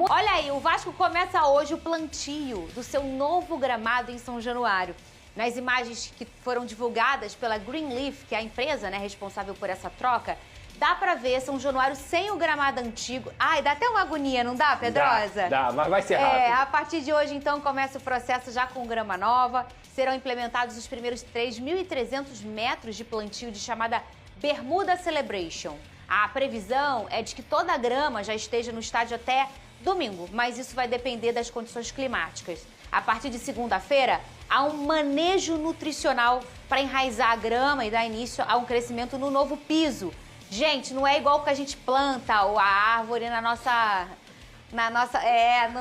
Olha aí, o Vasco começa hoje o plantio do seu novo gramado em São Januário. Nas imagens que foram divulgadas pela Greenleaf, que é a empresa, responsável por essa troca, dá pra ver São Januário sem o gramado antigo. Ai, dá até uma agonia, não dá, Pedrosa? Dá, mas vai ser rápido. A partir de hoje, então, começa o processo já com grama nova. Serão implementados os primeiros 3.300 metros de plantio de chamada Bermuda Celebration. A previsão é de que toda a grama já esteja no estádio até domingo, mas isso vai depender das condições climáticas. A partir de segunda-feira, há um manejo nutricional para enraizar a grama e dar início a um crescimento no novo piso. Gente, não é igual que a gente planta ou a árvore no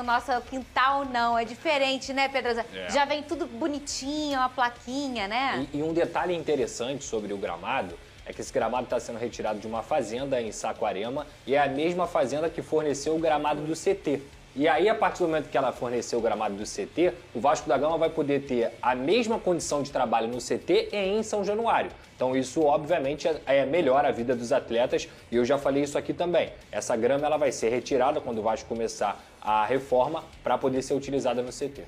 nosso quintal, não. É diferente, né, Pedrosa? Já vem tudo bonitinho, uma plaquinha, né? E um detalhe interessante sobre o gramado é que esse gramado está sendo retirado de uma fazenda em Saquarema e é a mesma fazenda que forneceu o gramado do CT. E aí, a partir do momento que ela forneceu o gramado do CT, o Vasco da Gama vai poder ter a mesma condição de trabalho no CT e em São Januário. Então isso, obviamente, melhora a vida dos atletas e eu já falei isso aqui também. Essa grama ela vai ser retirada quando o Vasco começar a reforma para poder ser utilizada no CT.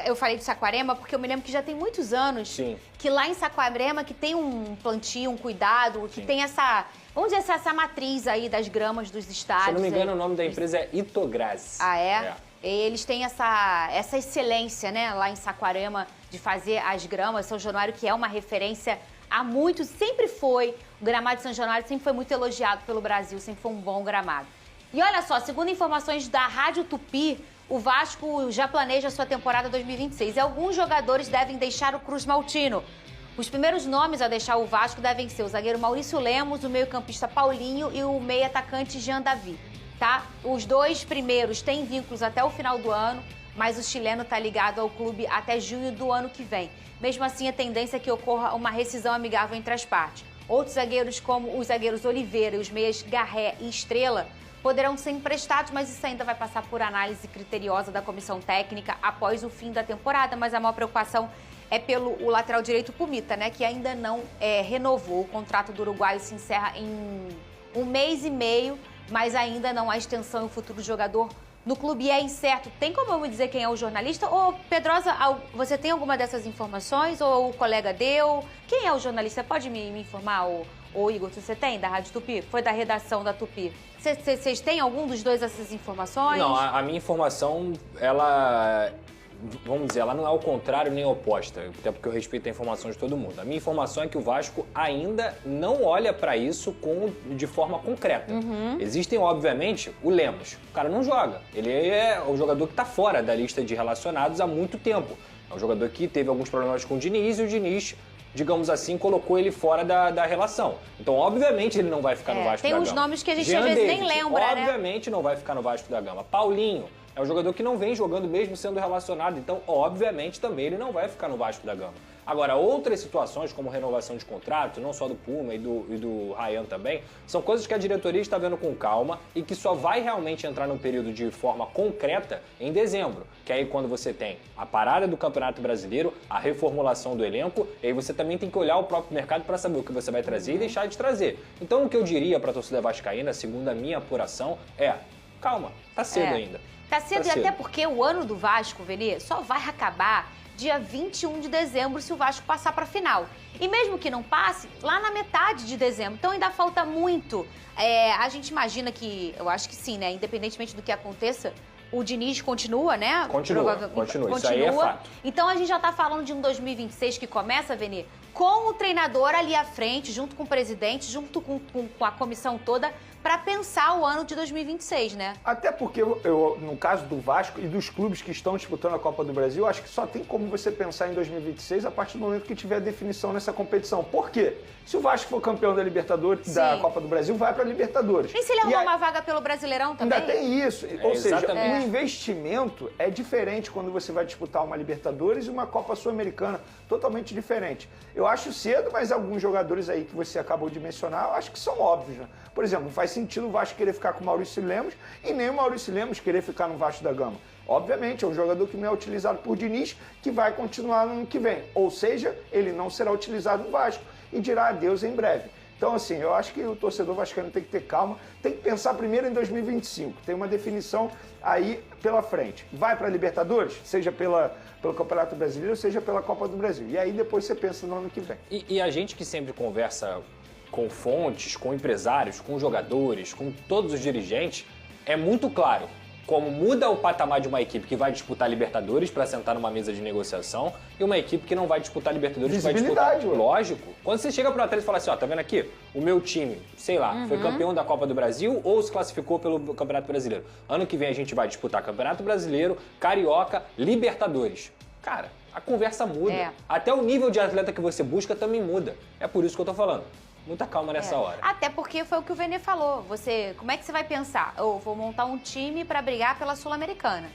Eu falei de Saquarema porque eu me lembro que já tem muitos anos que lá em Saquarema que tem um plantio, um cuidado, que tem essa... Vamos dizer, essa matriz aí das gramas dos estádios. Se eu não me engano, o nome da empresa é Itogras. Ah, é? Eles têm essa excelência, lá em Saquarema, de fazer as gramas. São Januário, que é uma referência há muito, sempre foi. O gramado de São Januário sempre foi muito elogiado pelo Brasil, sempre foi um bom gramado. E olha só, segundo informações da Rádio Tupi, o Vasco já planeja a sua temporada 2026 e alguns jogadores devem deixar o Cruz Maltino. Os primeiros nomes a deixar o Vasco devem ser o zagueiro Maurício Lemos, o meio-campista Paulinho e o meio-atacante Jean Davi, tá? Os dois primeiros têm vínculos até o final do ano, mas o chileno está ligado ao clube até junho do ano que vem. Mesmo assim, a tendência é que ocorra uma rescisão amigável entre as partes. Outros zagueiros, como os zagueiros Oliveira e os meias Garré e Estrela, poderão ser emprestados, mas isso ainda vai passar por análise criteriosa da comissão técnica após o fim da temporada, mas a maior preocupação é pelo lateral direito Pumita, que ainda não renovou. O contrato do uruguaio se encerra em 1 mês e meio, mas ainda não há extensão e o futuro do jogador no clube é incerto. Tem como eu me dizer quem é o jornalista? Ô, Pedrosa, você tem alguma dessas informações? Ou o colega deu? Quem é o jornalista? Pode me informar, ô Igor, se você tem, da Rádio Tupi? Foi da redação da Tupi. Vocês têm algum dos dois essas informações? Não, a minha informação, ela... Vamos dizer, ela não é o contrário nem oposta, até porque eu respeito a informação de todo mundo. A minha informação é que o Vasco ainda não olha para isso de forma concreta. Existem, obviamente, o Lemos. O cara não joga. Ele é o jogador que está fora da lista de relacionados há muito tempo. É um jogador que teve alguns problemas com o Diniz e o Diniz, digamos assim, colocou ele fora da relação. Então, obviamente, ele não vai ficar no Vasco da Gama. Tem uns nomes que a gente às vezes nem lembra, obviamente não vai ficar no Vasco da Gama. Paulinho. É um jogador que não vem jogando mesmo sendo relacionado, então, obviamente, também ele não vai ficar no Vasco da Gama. Agora, outras situações, como renovação de contrato, não só do Puma e do Ryan também, são coisas que a diretoria está vendo com calma e que só vai realmente entrar num período de forma concreta em dezembro, que é aí quando você tem a parada do Campeonato Brasileiro, a reformulação do elenco, e aí você também tem que olhar o próprio mercado para saber o que você vai trazer e deixar de trazer. Então, o que eu diria para a torcida vascaína, segundo a minha apuração, calma, tá cedo ainda. Tá cedo, e até porque o ano do Vasco, Veli, só vai acabar dia 21 de dezembro se o Vasco passar para a final. E mesmo que não passe, lá na metade de dezembro. Então ainda falta muito. A gente imagina que, eu acho que sim, independentemente do que aconteça, o Diniz continua, Continua. Isso aí é fato. Então a gente já tá falando de um 2026 que começa, Veni, com o treinador ali à frente, junto com o presidente, junto com a comissão toda, para pensar o ano de 2026, Até porque, no caso do Vasco e dos clubes que estão disputando a Copa do Brasil, acho que só tem como você pensar em 2026 a partir do momento que tiver definição nessa competição. Por quê? Se o Vasco for campeão da Libertadores, da Copa do Brasil, vai para a Libertadores. E se ele arrumar uma vaga pelo Brasileirão também? Ainda tem isso. Ou seja, o investimento é diferente quando você vai disputar uma Libertadores e uma Copa Sul-Americana. Totalmente diferente. Eu acho cedo, mas alguns jogadores aí que você acabou de mencionar, eu acho que são óbvios, Por exemplo, não faz sentido o Vasco querer ficar com o Maurício Lemos e nem o Maurício Lemos querer ficar no Vasco da Gama. Obviamente, é um jogador que não é utilizado por Diniz, que vai continuar no ano que vem. Ou seja, ele não será utilizado no Vasco e dirá adeus em breve. Então, assim, eu acho que o torcedor vascaíno tem que ter calma, tem que pensar primeiro em 2025, tem uma definição aí pela frente. Vai para a Libertadores, seja pelo Campeonato Brasileiro, seja pela Copa do Brasil. E aí depois você pensa no ano que vem. E a gente que sempre conversa com fontes, com empresários, com jogadores, com todos os dirigentes, é muito claro como muda o patamar de uma equipe que vai disputar Libertadores para sentar numa mesa de negociação e uma equipe que não vai disputar Libertadores, que vai disputar... Lógico. Quando você chega para o atleta e fala assim, ó, tá vendo aqui? O meu time, sei lá, foi campeão da Copa do Brasil ou se classificou pelo Campeonato Brasileiro. Ano que vem a gente vai disputar Campeonato Brasileiro, Carioca, Libertadores. Cara, a conversa muda. Até o nível de atleta que você busca também muda. É por isso que eu tô falando. Muita calma nessa hora. Até porque foi o que o Vene falou. Como é que você vai pensar? Eu vou montar um time para brigar pela Sul-Americana.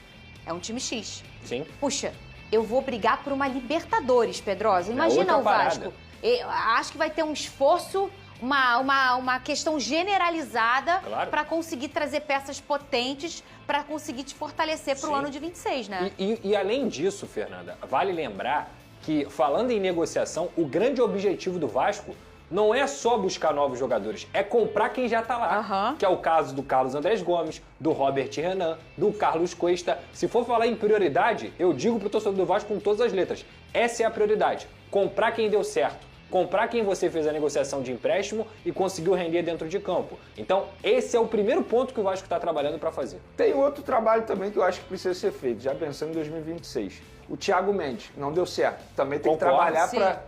É um time X. Sim. Puxa, eu vou brigar por uma Libertadores, Pedrosa. Imagina o Vasco. Eu acho que vai ter um esforço, uma questão generalizada para conseguir trazer peças potentes para conseguir te fortalecer para o ano de 26, né? E além disso, Fernanda, vale lembrar que, falando em negociação, o grande objetivo do Vasco não é só buscar novos jogadores, é comprar quem já tá lá. Que é o caso do Carlos Andrés Gomes, do Robert Renan, do Carlos Cuesta. Se for falar em prioridade, eu digo pro torcedor do Vasco com todas as letras. Essa é a prioridade. Comprar quem deu certo. Comprar quem você fez a negociação de empréstimo e conseguiu render dentro de campo. Então, esse é o primeiro ponto que o Vasco está trabalhando para fazer. Tem outro trabalho também que eu acho que precisa ser feito, já pensando em 2026. O Thiago Mendes, não deu certo. Também tem que trabalhar para...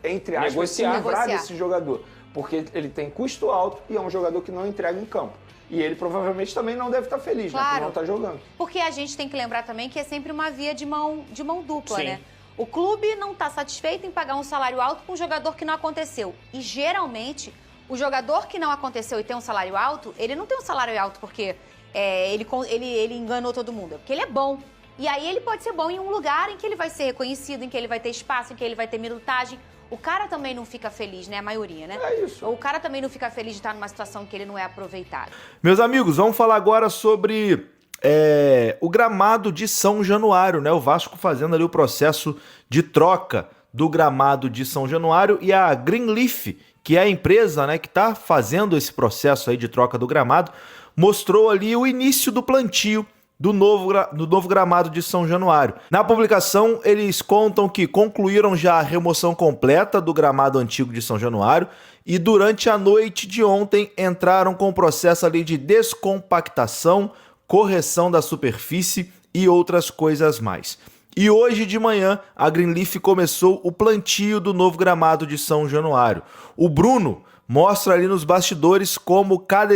entre aspas, se livrar desse jogador. Porque ele tem custo alto e é um jogador que não entrega em campo. E ele provavelmente também não deve estar feliz, né? Porque não está jogando. Porque a gente tem que lembrar também que é sempre uma via de mão dupla, né? O clube não está satisfeito em pagar um salário alto para um jogador que não aconteceu. E geralmente, o jogador que não aconteceu e tem um salário alto, ele não tem um salário alto porque ele enganou todo mundo. É porque ele é bom. E aí ele pode ser bom em um lugar em que ele vai ser reconhecido, em que ele vai ter espaço, em que ele vai ter minutagem. O cara também não fica feliz, né? A maioria, né? É isso. O cara também não fica feliz de estar numa situação que ele não é aproveitado. Meus amigos, vamos falar agora sobre o gramado de São Januário, né? O Vasco fazendo ali o processo de troca do gramado de São Januário e a Greenleaf, que é a empresa, né, que está fazendo esse processo aí de troca do gramado, mostrou ali o início do plantio do novo gramado de São Januário. Na publicação, eles contam que concluíram já a remoção completa do gramado antigo de São Januário e durante a noite de ontem entraram com o processo ali de descompactação, correção da superfície e outras coisas mais. E hoje de manhã, a Greenleaf começou o plantio do novo gramado de São Januário. O Bruno mostra ali nos bastidores como cada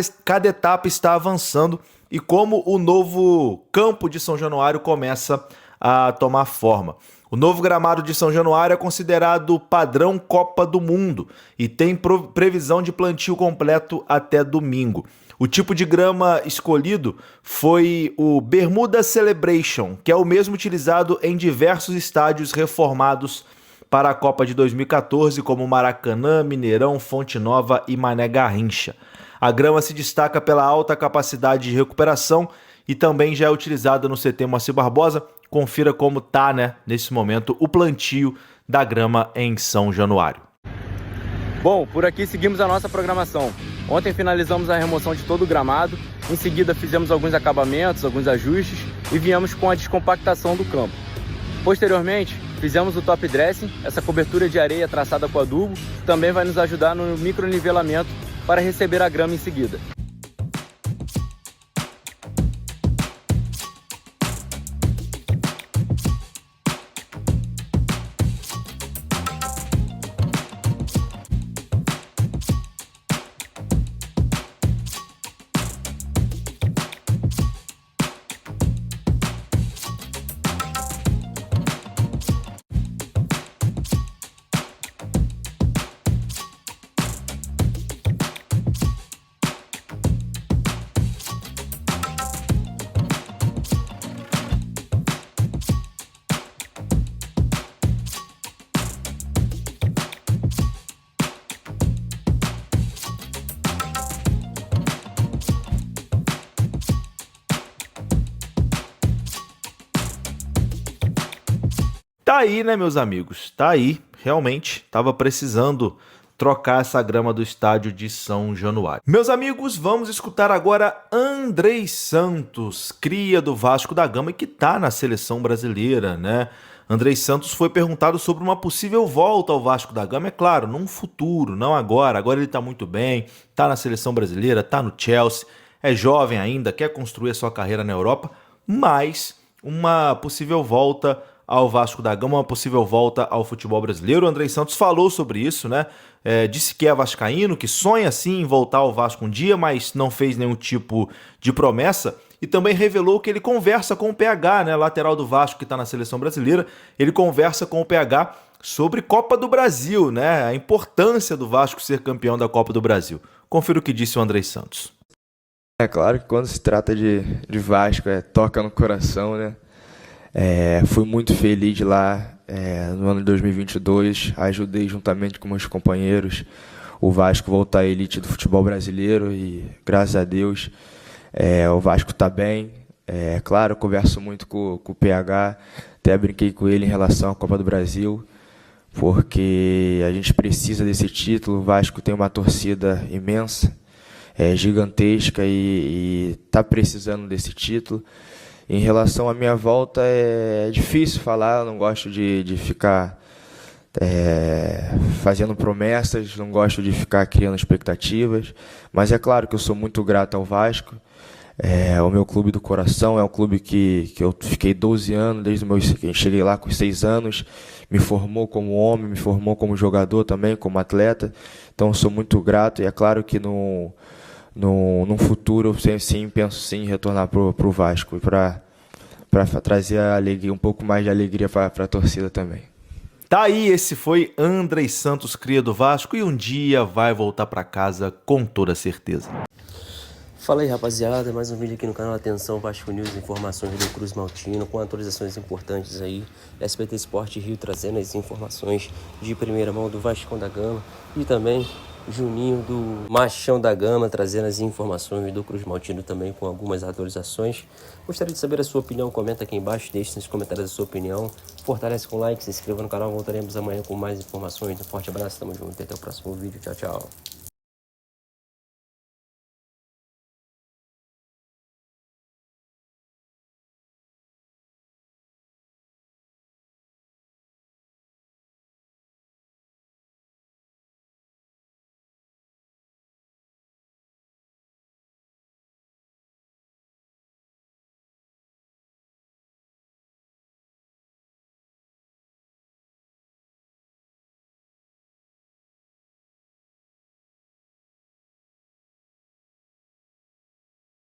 etapa está avançando e como o novo campo de São Januário começa a tomar forma. O novo gramado de São Januário é considerado padrão Copa do Mundo e tem previsão de plantio completo até domingo. O tipo de grama escolhido foi o Bermuda Celebration, que é o mesmo utilizado em diversos estádios reformados para a Copa de 2014, como Maracanã, Mineirão, Fonte Nova e Mané Garrincha. A grama se destaca pela alta capacidade de recuperação e também já é utilizada no CT Moacir Barbosa. Confira como está, né, nesse momento, o plantio da grama em São Januário. Bom, por aqui seguimos a nossa programação. Ontem finalizamos a remoção de todo o gramado, em seguida fizemos alguns acabamentos, alguns ajustes e viemos com a descompactação do campo. Posteriormente, fizemos o top dressing, essa cobertura de areia traçada com adubo, que também vai nos ajudar no micronivelamento para receber a grama em seguida. Tá aí, né, meus amigos? Tá aí, realmente, estava precisando trocar essa grama do estádio de São Januário. Meus amigos, vamos escutar agora Andrei Santos, cria do Vasco da Gama e que tá na seleção brasileira, né? Andrei Santos foi perguntado sobre uma possível volta ao Vasco da Gama, é claro, num futuro, não agora. Agora ele tá muito bem, tá na seleção brasileira, tá no Chelsea, é jovem ainda, quer construir a sua carreira na Europa, mas uma possível volta ao Vasco da Gama, uma possível volta ao futebol brasileiro. O Andrei Santos falou sobre isso, né? Disse que é vascaíno, que sonha sim em voltar ao Vasco um dia, mas não fez nenhum tipo de promessa. E também revelou que ele conversa com o PH, né, lateral do Vasco que está na seleção brasileira. Ele conversa com o PH sobre Copa do Brasil, né? A importância do Vasco ser campeão da Copa do Brasil. Confira o que disse o Andrei Santos. É claro que quando se trata de Vasco, toca no coração, né? Fui muito feliz lá no ano de 2022, ajudei juntamente com meus companheiros o Vasco voltar à elite do futebol brasileiro e, graças a Deus, o Vasco está bem. Claro, eu converso muito com o PH, até brinquei com ele em relação à Copa do Brasil, porque a gente precisa desse título. O Vasco tem uma torcida imensa, gigantesca e está precisando desse título. Em relação à minha volta, é difícil falar, eu não gosto de ficar fazendo promessas, não gosto de ficar criando expectativas, mas é claro que eu sou muito grato ao Vasco, o meu clube do coração, é um clube que eu fiquei 12 anos, desde que eu cheguei lá com 6 anos, me formou como homem, me formou como jogador também, como atleta, então eu sou muito grato e é claro que num futuro eu penso em retornar para o Vasco e para trazer a alegria, um pouco mais de alegria para a torcida também. Tá aí, esse foi Andrei Santos, cria do Vasco, e um dia vai voltar para casa com toda certeza. Fala aí, rapaziada, mais um vídeo aqui no canal Atenção Vasco News, informações do Cruz Maltino, com atualizações importantes aí, SBT Sport Rio trazendo as informações de primeira mão do Vasco da Gama e também Juninho do Machão da Gama trazendo as informações do Cruz Maltino também com algumas atualizações. Gostaria de saber a sua opinião, comenta aqui embaixo, deixe nos comentários a sua opinião, fortalece com like, se inscreva no canal, voltaremos amanhã com mais informações. Um forte abraço, tamo junto e até o próximo vídeo, tchau, tchau.